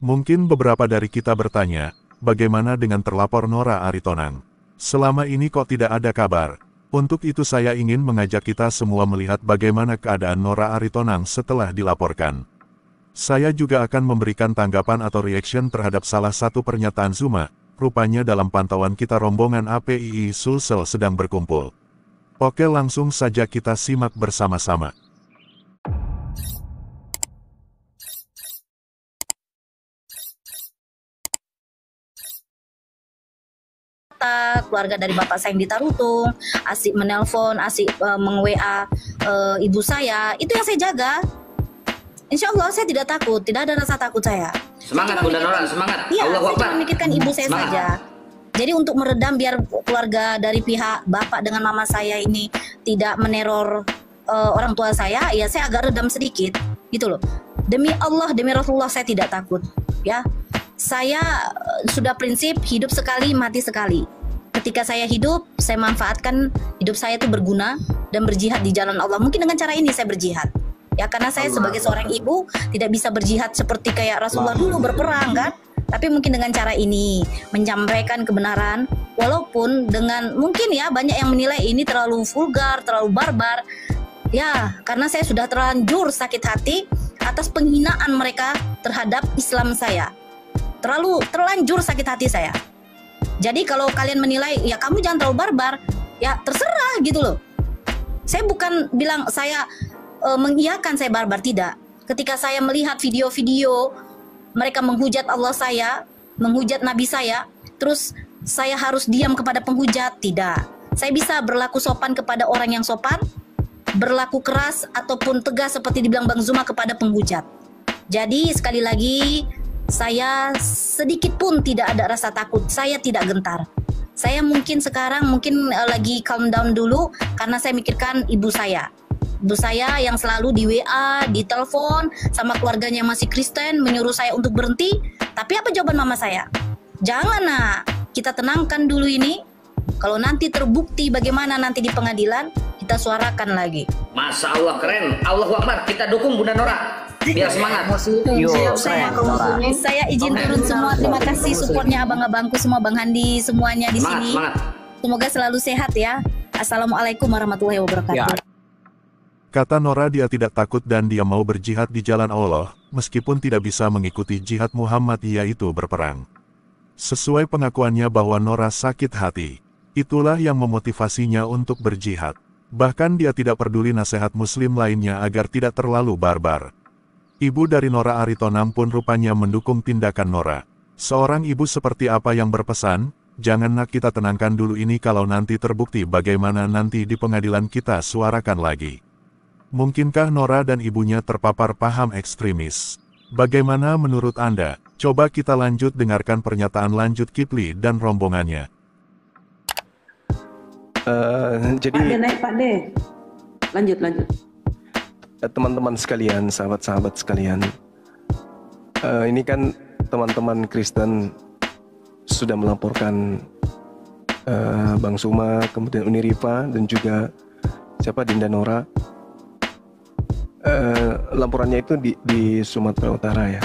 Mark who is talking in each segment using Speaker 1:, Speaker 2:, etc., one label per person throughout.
Speaker 1: Mungkin beberapa dari kita bertanya, bagaimana dengan terlapor Nora Aritonang? Selama ini kok tidak ada kabar? Untuk itu saya ingin mengajak kita semua melihat bagaimana keadaan Nora Aritonang setelah dilaporkan. Saya juga akan memberikan tanggapan atau reaction terhadap salah satu pernyataan Zuma, rupanya dalam pantauan kita rombongan APII Sulsel sedang berkumpul. Oke, langsung saja kita simak bersama-sama.
Speaker 2: Keluarga dari bapak saya yang di Tarutung, asik menelpon, asik meng-WA ibu saya, itu yang saya jaga. Insya Allah saya tidak takut, tidak ada rasa takut saya.
Speaker 3: Semangat Bunda Nora, semangat.
Speaker 2: Iya,
Speaker 3: Allah
Speaker 2: saya
Speaker 3: Akbar.
Speaker 2: cuma memikirkan ibu saya saja. Jadi untuk meredam biar keluarga dari pihak bapak dengan mama saya ini tidak meneror orang tua saya, ya saya agak redam sedikit, gitu loh. Demi Allah, demi Rasulullah saya tidak takut, ya. Saya sudah prinsip hidup sekali, mati sekali. Ketika saya hidup, saya manfaatkan hidup saya itu berguna dan berjihad di jalan Allah. Mungkin dengan cara ini saya berjihad. Ya, karena saya sebagai seorang ibu tidak bisa berjihad seperti kayak Rasulullah dulu berperang kan. Tapi mungkin dengan cara ini menyampaikan kebenaran, walaupun dengan mungkin ya banyak yang menilai ini terlalu vulgar, terlalu barbar. Ya, karena saya sudah terlanjur sakit hati atas penghinaan mereka terhadap Islam saya. Terlanjur sakit hati saya. Jadi kalau kalian menilai, ya kamu jangan terlalu barbar, ya terserah gitu loh. Saya bukan bilang saya mengiyakan saya barbar, tidak. Ketika saya melihat video-video mereka menghujat Allah saya, menghujat Nabi saya, terus saya harus diam kepada penghujat, tidak. Saya bisa berlaku sopan kepada orang yang sopan, berlaku keras ataupun tegas seperti dibilang Bang Zuma kepada penghujat. Jadi sekali lagi, saya sedikit pun tidak ada rasa takut, saya tidak gentar. Saya mungkin sekarang lagi calm down dulu karena saya mikirkan ibu saya. Ibu saya yang selalu di WA, di telepon sama keluarganya yang masih Kristen menyuruh saya untuk berhenti. Tapi apa jawaban mama saya? Jangan nak, kita tenangkan dulu ini. Kalau nanti terbukti bagaimana nanti di pengadilan, kita suarakan lagi.
Speaker 3: Masya Allah, keren. Allahu Akbar, kita dukung Bunda Nora. Biar semangat.
Speaker 2: Saya izin turun semua. Terima kasih supportnya abang-abangku semua, Bang Handi, semuanya di sini. Semoga selalu sehat ya. Assalamualaikum warahmatullahi wabarakatuh.
Speaker 1: Kata Nora, dia tidak takut dan dia mau berjihad di jalan Allah, meskipun tidak bisa mengikuti jihad Muhammad, yaitu berperang. Sesuai pengakuannya bahwa Nora sakit hati, itulah yang memotivasinya untuk berjihad. Bahkan dia tidak peduli nasihat muslim lainnya agar tidak terlalu barbar. Ibu dari Nora Aritonang pun rupanya mendukung tindakan Nora. Seorang ibu seperti apa yang berpesan, jangan nak, kita tenangkan dulu ini, kalau nanti terbukti bagaimana nanti di pengadilan kita suarakan lagi. Mungkinkah Nora dan ibunya terpapar paham ekstremis? Bagaimana menurut Anda? Coba kita lanjut dengarkan pernyataan lanjut Kipli dan rombongannya.
Speaker 4: Jadi
Speaker 5: Pak De, naik Pak De. Lanjut.
Speaker 4: Teman-teman sekalian, sahabat-sahabat sekalian, ini kan teman-teman Kristen sudah melaporkan Bang Suma, kemudian Uni Rifa, dan juga Dinda Nora. Laporannya itu di Sumatera Utara ya.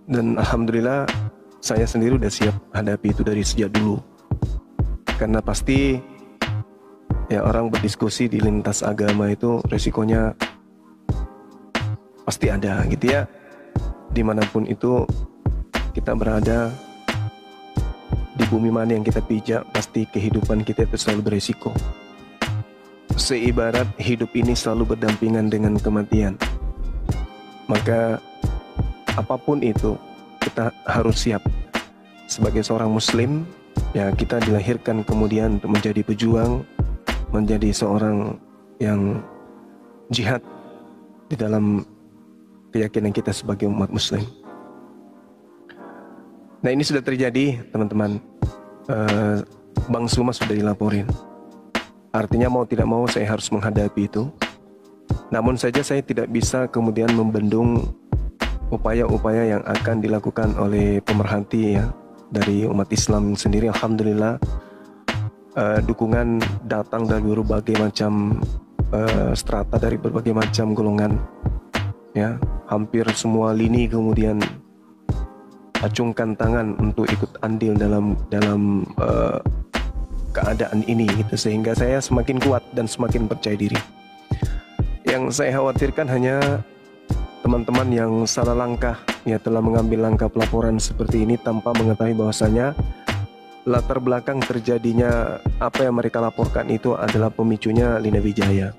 Speaker 4: Dan alhamdulillah saya sendiri udah siap hadapi itu dari sejak dulu. Karena pasti ya, orang berdiskusi di lintas agama itu resikonya pasti ada gitu ya. Dimanapun itu kita berada, di bumi mana yang kita pijak, pasti kehidupan kita itu selalu beresiko. Seibarat hidup ini selalu berdampingan dengan kematian. Maka apapun itu kita harus siap. Sebagai seorang muslim, ya kita dilahirkan kemudian untuk menjadi pejuang, menjadi seorang yang jihad di dalam keyakinan kita sebagai umat muslim. Nah, ini sudah terjadi teman-teman. Bang Suma sudah dilaporin. Artinya mau tidak mau saya harus menghadapi itu. Namun saja saya tidak bisa kemudian membendung upaya-upaya yang akan dilakukan oleh pemerhati ya, dari umat Islam sendiri. Alhamdulillah dukungan datang dari berbagai macam strata, dari berbagai macam golongan ya. hampir semua lini kemudian acungkan tangan untuk ikut andil dalam keadaan ini gitu, sehingga saya semakin kuat dan semakin percaya diri. Yang saya khawatirkan hanya teman-teman yang salah langkah, ya, telah mengambil langkah pelaporan seperti ini tanpa mengetahui bahwasanya latar belakang terjadinya apa yang mereka laporkan itu adalah pemicunya Lina Wijaya.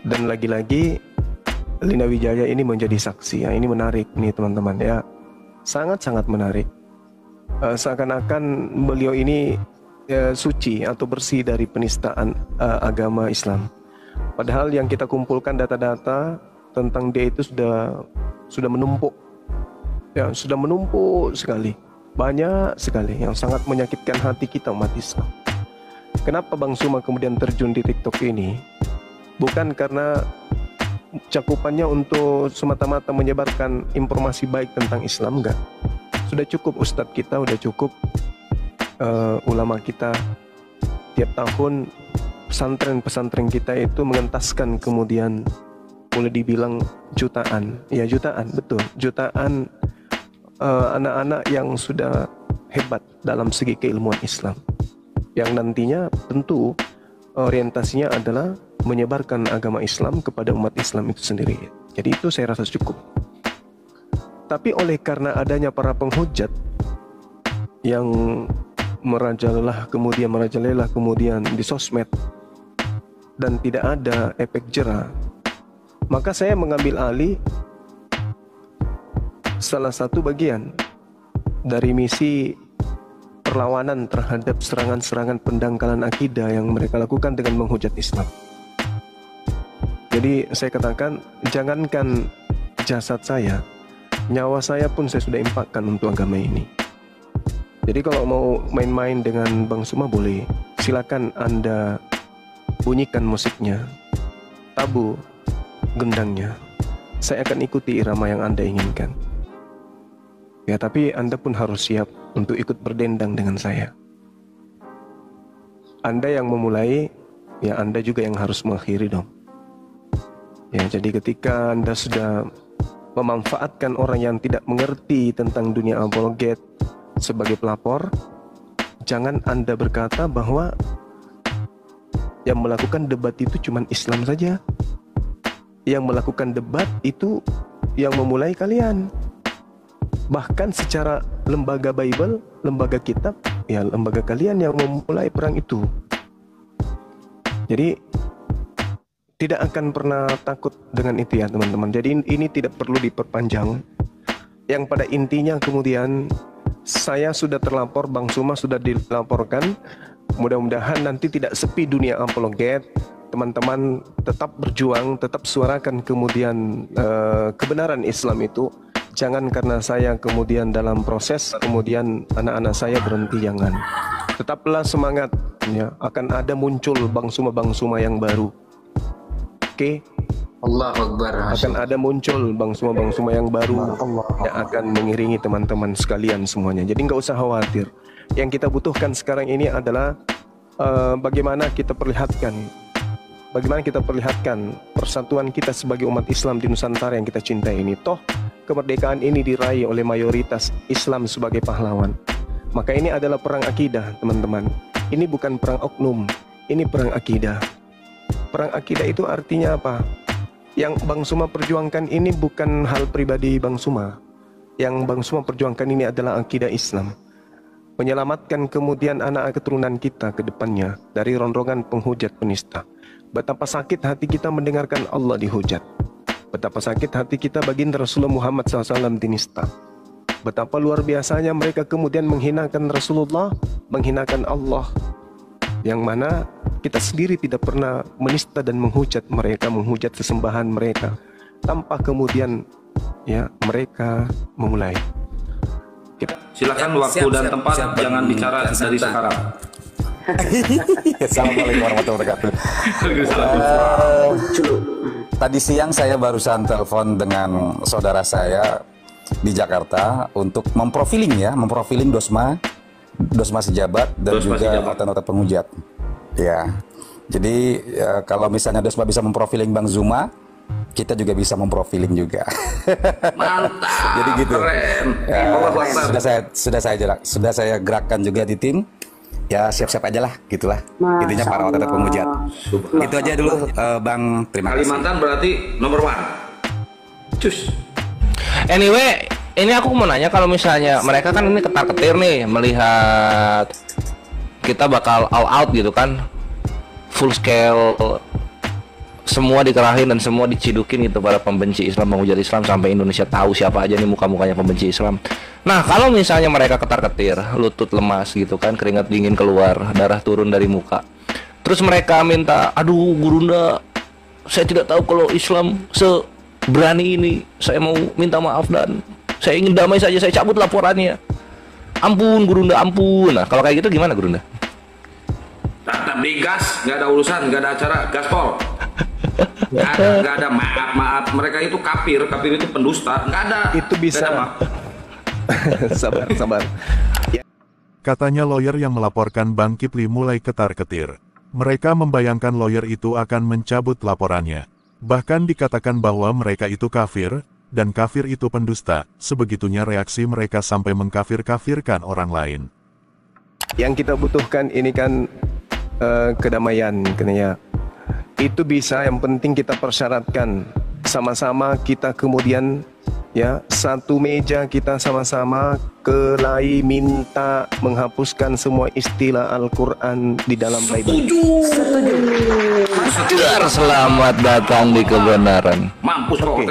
Speaker 4: Dan lagi-lagi Lina Wijaya ini menjadi saksi. Ya, ini menarik nih teman-teman ya, sangat-sangat menarik. Seakan-akan beliau ini suci atau bersih dari penistaan agama Islam. Padahal yang kita kumpulkan data-data tentang dia itu sudah menumpuk, ya, sudah menumpuk sekali, banyak sekali yang sangat menyakitkan hati kita umat Islam. Kenapa Bang Suma kemudian terjun di TikTok ini? Bukan karena cakupannya untuk semata-mata menyebarkan informasi baik tentang Islam, enggak. Sudah cukup Ustadz kita, sudah cukup ulama kita. Tiap tahun pesantren-pesantren kita itu mengentaskan kemudian boleh dibilang jutaan, ya jutaan, betul, jutaan anak-anak yang sudah hebat dalam segi keilmuan Islam, yang nantinya tentu orientasinya adalah menyebarkan agama Islam kepada umat Islam itu sendiri. Jadi itu saya rasa cukup. Tapi oleh karena adanya para penghujat yang merajalela kemudian di sosmed dan tidak ada efek jera, maka saya mengambil alih salah satu bagian dari misi perlawanan terhadap serangan-serangan pendangkalan akidah yang mereka lakukan dengan menghujat Islam. Jadi saya katakan, jangankan jasad saya, nyawa saya pun saya sudah infakkan untuk agama ini. Jadi kalau mau main-main dengan Bang Suma boleh, silakan Anda bunyikan musiknya, tabu gendangnya, saya akan ikuti irama yang Anda inginkan. Ya, tapi Anda pun harus siap untuk ikut berdendang dengan saya. Anda yang memulai, ya Anda juga yang harus mengakhiri dong. Ya, jadi ketika Anda sudah memanfaatkan orang yang tidak mengerti tentang dunia apologet sebagai pelapor, jangan Anda berkata bahwa yang melakukan debat itu cuma Islam saja. Yang melakukan debat itu yang memulai kalian. Bahkan secara lembaga Bible, lembaga kitab, ya lembaga kalian yang memulai perang itu. Jadi tidak akan pernah takut dengan itu ya teman-teman. Jadi ini tidak perlu diperpanjang. Yang pada intinya kemudian saya sudah terlapor, Bang Suma sudah dilaporkan. Mudah-mudahan nanti tidak sepi dunia apologet. Teman-teman tetap berjuang, tetap suarakan kemudian kebenaran Islam itu. Jangan karena saya kemudian dalam proses, kemudian anak-anak saya berhenti, jangan. Tetaplah semangat, ya. Akan ada muncul Bang Suma yang baru. Oke?
Speaker 3: Allahu Akbar.
Speaker 4: Akan ada muncul Bang Suma yang baru yang akan mengiringi teman-teman sekalian semuanya. Jadi nggak usah khawatir. Yang kita butuhkan sekarang ini adalah bagaimana kita perlihatkan persatuan kita sebagai umat Islam di Nusantara yang kita cintai ini. Toh kemerdekaan ini diraih oleh mayoritas Islam sebagai pahlawan. Maka ini adalah perang akidah, teman-teman. Ini bukan perang oknum, ini perang akidah. Perang akidah itu artinya apa? Yang Bang Suma perjuangkan ini bukan hal pribadi Bang Suma. Yang Bang Suma perjuangkan ini adalah akidah Islam. Menyelamatkan kemudian anak keturunan kita ke depannya dari rondrongan penghujat penista. Betapa sakit hati kita mendengarkan Allah dihujat. Betapa sakit hati kita baginda Rasulullah Muhammad SAW dinista. Betapa luar biasanya mereka kemudian menghinakan Rasulullah, menghinakan Allah. Yang mana kita sendiri tidak pernah menista dan menghujat mereka, menghujat sesembahan mereka, tanpa kemudian ya mereka memulai.
Speaker 6: Silakan waktu dan tempat, jangan bicara dari sekarang.
Speaker 7: Assalamualaikum warahmatullahi wabarakatuh. Tadi siang saya barusan telepon dengan saudara saya di Jakarta untuk memprofiling Dosma Sejabat dan juga nota-nota penghujat. Ya, jadi kalau misalnya Dosma bisa memprofiling Bang Zuma, kita juga bisa memprofiling juga.
Speaker 6: Mantap.
Speaker 7: Jadi gitu.
Speaker 6: Keren.
Speaker 7: Ya,
Speaker 6: Allahu Akbar.
Speaker 7: sudah saya gerakkan juga di tim. Ya siap-siap aja lah, gitulah. Intinya para otot penghujat. Itu aja dulu, Bang. Terima kasih.
Speaker 6: Kalimantan berarti nomor 1. Cus.
Speaker 8: Anyway, ini aku mau nanya, kalau misalnya mereka kan ini ketar-ketir nih melihat kita bakal all out gitu kan, full scale, semua dikerahin dan semua dicidukin gitu para pembenci Islam, penghujat Islam, sampai Indonesia tahu siapa aja nih muka-mukanya pembenci Islam. Nah, kalau misalnya mereka ketar-ketir, lutut lemas gitu kan, keringat dingin keluar, darah turun dari muka, terus mereka minta, aduh Gurunda, saya tidak tahu kalau Islam seberani ini, saya mau minta maaf dan saya ingin damai saja, saya cabut laporannya, ampun Gurunda, ampun. Nah, kalau kayak gitu gimana Gurunda?
Speaker 6: Tetap digas, nggak ada urusan, nggak ada acara, gaspol. Nggak ada maaf. Mereka itu kafir itu pendusta, nggak ada.
Speaker 4: Itu bisa. Sabar. Ya.
Speaker 1: Katanya lawyer yang melaporkan Bang Kipli mulai ketar-ketir. Mereka membayangkan lawyer itu akan mencabut laporannya. Bahkan dikatakan bahwa mereka itu kafir, dan kafir itu pendusta. Sebegitunya reaksi mereka sampai mengkafir-kafirkan orang lain.
Speaker 4: Yang kita butuhkan ini kan kedamaian, ya. Itu bisa, yang penting kita persyaratkan sama-sama, kita kemudian ya satu meja, kita sama-sama kelahi minta menghapuskan semua istilah Al-Quran di dalam Bible.
Speaker 8: Sekedar selamat datang di kebenaran.
Speaker 6: Mampus kok,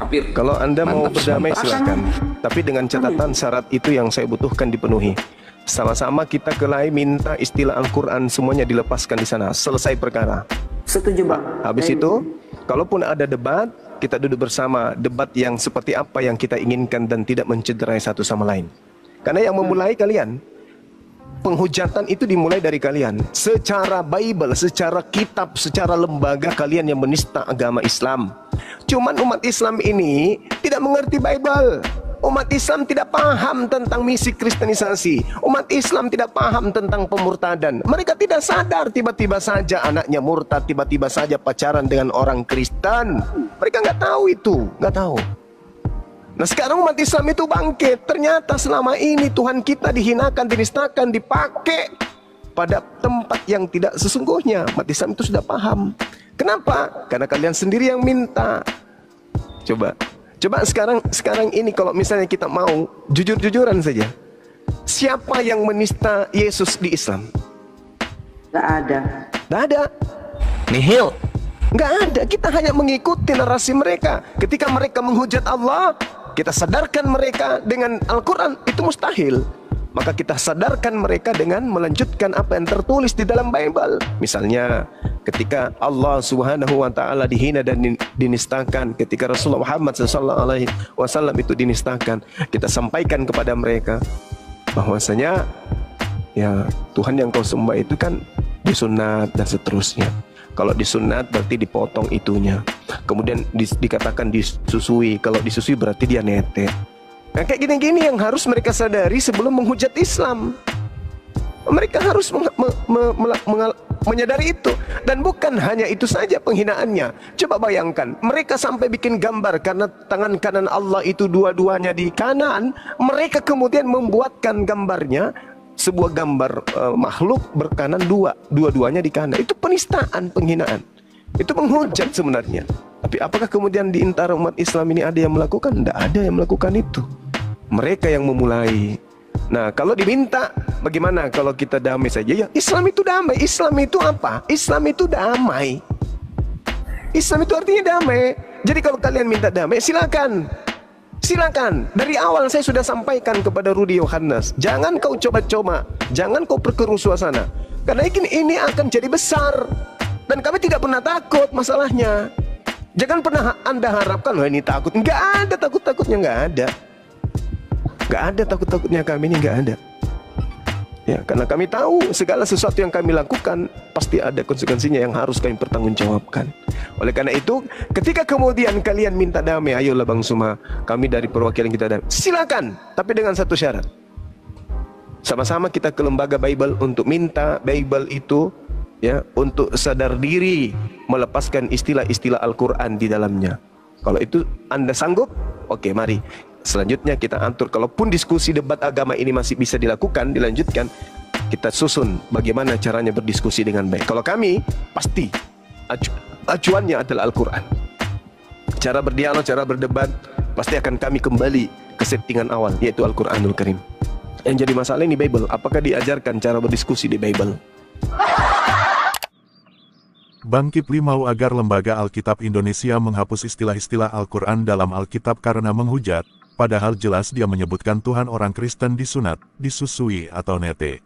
Speaker 6: kafir.
Speaker 4: Kalau Anda mau berdamai silakan, tapi dengan catatan syarat itu yang saya butuhkan dipenuhi. Sama-sama kita kelahi minta istilah Al-Quran semuanya dilepaskan di sana, selesai perkara.
Speaker 5: Setuju, Bang.
Speaker 4: Habis itu, kalaupun ada debat, kita duduk bersama, debat yang seperti apa yang kita inginkan dan tidak mencederai satu sama lain. Karena yang memulai kalian, penghujatan itu dimulai dari kalian. Secara Bible, secara kitab, secara lembaga kalian yang menista agama Islam. Cuman umat Islam ini tidak mengerti Bible. Umat Islam tidak paham tentang misi kristenisasi. Umat Islam tidak paham tentang pemurtadan. Mereka tidak sadar tiba-tiba saja anaknya murtad, tiba-tiba saja pacaran dengan orang Kristen. Mereka nggak tahu itu, nggak tahu. Nah sekarang umat Islam itu bangkit. Ternyata selama ini Tuhan kita dihinakan, dinistakan, dipakai pada tempat yang tidak sesungguhnya. Umat Islam itu sudah paham. Kenapa? Karena kalian sendiri yang minta. Coba sekarang ini kalau misalnya kita mau jujur-jujuran saja, siapa yang menista Yesus di Islam?
Speaker 5: Nggak ada.
Speaker 4: Nggak ada.
Speaker 8: Nihil.
Speaker 4: Nggak ada. Kita hanya mengikuti narasi mereka. Ketika mereka menghujat Allah, kita sadarkan mereka dengan Al-Quran, itu mustahil. Maka kita sadarkan mereka dengan melanjutkan apa yang tertulis di dalam Bible. Misalnya ketika Allah Subhanahu wa taala dihina dan dinistakan, ketika Rasulullah Muhammad SAW itu dinistakan, kita sampaikan kepada mereka bahwasanya ya Tuhan yang kau sembah itu kan disunat dan seterusnya. Kalau disunat berarti dipotong itunya. Kemudian dikatakan disusui. Kalau disusui berarti dia netek. Nah kayak gini-gini yang harus mereka sadari sebelum menghujat Islam. Mereka harus menyadari itu. Dan bukan hanya itu saja penghinaannya. Coba bayangkan, mereka sampai bikin gambar karena tangan kanan Allah itu dua-duanya di kanan. Mereka kemudian membuatkan gambarnya sebuah gambar makhluk berkanan dua-duanya di kanan. Itu penistaan, penghinaan. Itu menghujat sebenarnya. Tapi apakah kemudian di antara umat Islam ini ada yang melakukan? Tidak ada yang melakukan itu. Mereka yang memulai. Nah, kalau diminta, bagaimana kalau kita damai saja? Ya, Islam itu damai. Islam itu apa? Islam itu damai. Islam itu artinya damai. Jadi kalau kalian minta damai, silakan. Silakan. Dari awal saya sudah sampaikan kepada Rudy Yohanes, jangan kau coba-coba, jangan kau perkeruh suasana. Karena ini akan jadi besar. Dan kami tidak pernah takut masalahnya. Jangan pernah Anda harapkan, wah ini takut. Nggak ada takut-takutnya, nggak ada. Nggak ada takut-takutnya kami ini, nggak ada. Ya, karena kami tahu segala sesuatu yang kami lakukan pasti ada konsekuensinya yang harus kami pertanggungjawabkan. Oleh karena itu, ketika kemudian kalian minta damai, ayolah Bang Suma, kami dari perwakilan kita damai. Silakan, tapi dengan satu syarat. Sama-sama kita ke lembaga Bible untuk minta Bible itu ya, untuk sadar diri melepaskan istilah-istilah Al-Quran di dalamnya. Kalau itu Anda sanggup, oke, mari. Selanjutnya kita atur, kalaupun diskusi debat agama ini masih bisa dilakukan, dilanjutkan, kita susun bagaimana caranya berdiskusi dengan baik. Kalau kami, pasti acuannya adalah Al-Quran. Cara berdialog, cara berdebat, pasti akan kami kembali ke settingan awal, yaitu Al-Quranul Karim. Yang jadi masalah ini Bible, apakah diajarkan cara berdiskusi di Bible?
Speaker 1: Bang Kipli mau agar Lembaga Alkitab Indonesia menghapus istilah-istilah Al-Quran dalam Alkitab karena menghujat, padahal jelas dia menyebutkan Tuhan orang Kristen disunat, disusui atau nete.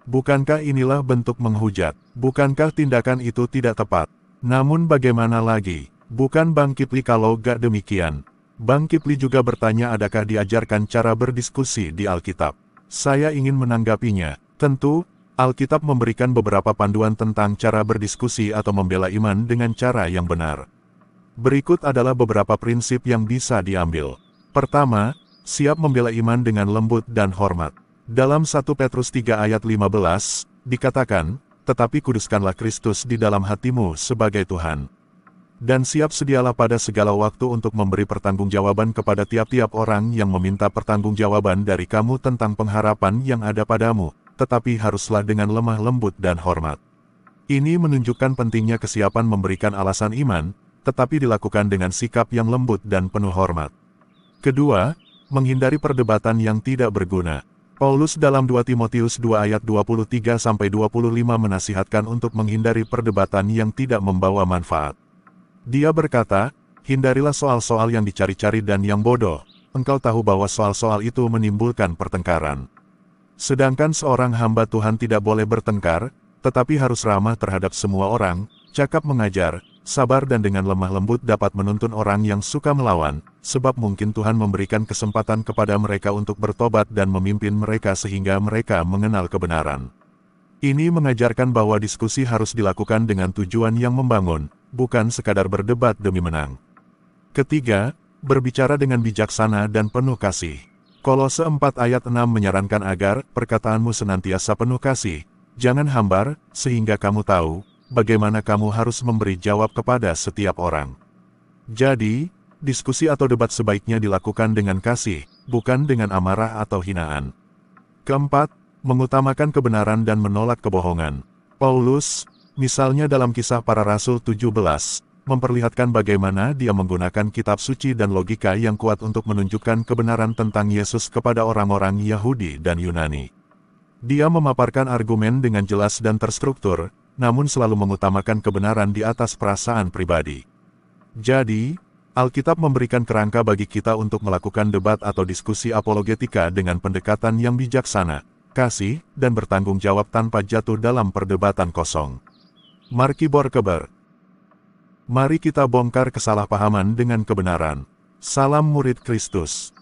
Speaker 1: Bukankah inilah bentuk menghujat? Bukankah tindakan itu tidak tepat? Namun bagaimana lagi? Bukan Bang Kipli kalau gak demikian. Bang Kipli juga bertanya adakah diajarkan cara berdiskusi di Alkitab. Saya ingin menanggapinya. Tentu, Alkitab memberikan beberapa panduan tentang cara berdiskusi atau membela iman dengan cara yang benar. Berikut adalah beberapa prinsip yang bisa diambil. Pertama, siap membela iman dengan lembut dan hormat. Dalam 1 Petrus 3 ayat 15, dikatakan, tetapi kuduskanlah Kristus di dalam hatimu sebagai Tuhan. Dan siap sedialah pada segala waktu untuk memberi pertanggungjawaban kepada tiap-tiap orang yang meminta pertanggungjawaban dari kamu tentang pengharapan yang ada padamu, tetapi haruslah dengan lemah lembut dan hormat. Ini menunjukkan pentingnya kesiapan memberikan alasan iman, tetapi dilakukan dengan sikap yang lembut dan penuh hormat. Kedua, menghindari perdebatan yang tidak berguna. Paulus dalam 2 Timotius 2 ayat 23-25 menasihatkan untuk menghindari perdebatan yang tidak membawa manfaat. Dia berkata, hindarilah soal-soal yang dicari-cari dan yang bodoh, engkau tahu bahwa soal-soal itu menimbulkan pertengkaran. Sedangkan seorang hamba Tuhan tidak boleh bertengkar, tetapi harus ramah terhadap semua orang, cakap mengajar, sabar dan dengan lemah lembut dapat menuntun orang yang suka melawan, sebab mungkin Tuhan memberikan kesempatan kepada mereka untuk bertobat dan memimpin mereka sehingga mereka mengenal kebenaran. Ini mengajarkan bahwa diskusi harus dilakukan dengan tujuan yang membangun, bukan sekadar berdebat demi menang. Ketiga, berbicara dengan bijaksana dan penuh kasih. Kolose 4 ayat 6 menyarankan agar perkataanmu senantiasa penuh kasih, jangan hambar, sehingga kamu tahu bagaimana kamu harus memberi jawab kepada setiap orang. Jadi, diskusi atau debat sebaiknya dilakukan dengan kasih, bukan dengan amarah atau hinaan. Keempat, mengutamakan kebenaran dan menolak kebohongan. Paulus, misalnya dalam Kisah Para Rasul 17, memperlihatkan bagaimana dia menggunakan kitab suci dan logika yang kuat untuk menunjukkan kebenaran tentang Yesus kepada orang-orang Yahudi dan Yunani. Dia memaparkan argumen dengan jelas dan terstruktur, namun selalu mengutamakan kebenaran di atas perasaan pribadi. Jadi, Alkitab memberikan kerangka bagi kita untuk melakukan debat atau diskusi apologetika dengan pendekatan yang bijaksana, kasih, dan bertanggung jawab tanpa jatuh dalam perdebatan kosong. Marky Borkeber. Mari kita bongkar kesalahpahaman dengan kebenaran. Salam murid Kristus.